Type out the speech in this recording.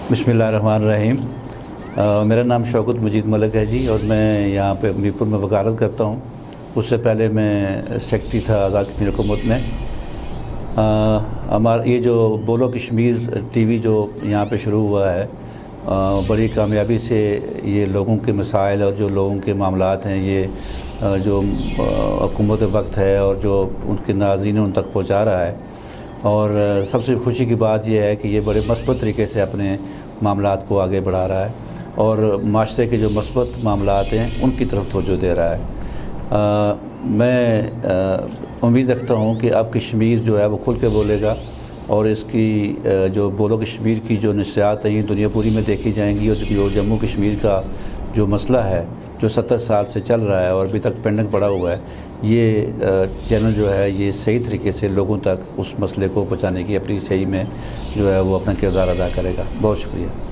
बिस्मिल्लाहिर्रहमानिर्रहीम। मेरा नाम शौकत मजीद मलिक है जी, और मैं यहाँ पे मीरपुर में वकालत करता हूँ। उससे पहले मैं सेक्रेटरी था आज़ाद कश्मीर हुकूमत में। हमारा ये जो बोलो कश्मीर टीवी जो यहाँ पे शुरू हुआ है, बड़ी कामयाबी से ये लोगों के मसाइल और जो लोगों के मामलात हैं, ये जो हुकूमत वक्त है और जो उनके नाज़रीन उन तक पहुँचा रहा है। और सबसे खुशी की बात यह है कि ये बड़े मस्बत तरीके से अपने मामलात को आगे बढ़ा रहा है और माशरे के जो मस्बत मामलात हैं उनकी तरफ तवज्जो दे रहा है। मैं उम्मीद रखता हूँ कि अब कश्मीर जो है वो खुल के बोलेगा और इसकी जो बोलो कश्मीर की जो नशरियात हैं ये दुनिया पूरी में देखी जाएंगी। और जो जम्मू कश्मीर का जो मसला है जो 70 साल से चल रहा है और अभी तक पेंडिंग पड़ा हुआ है, ये चैनल जो है ये सही तरीके से लोगों तक उस मसले को पहुँचाने की अपनी सही में जो है वो अपना किरदार अदा करेगा। बहुत शुक्रिया।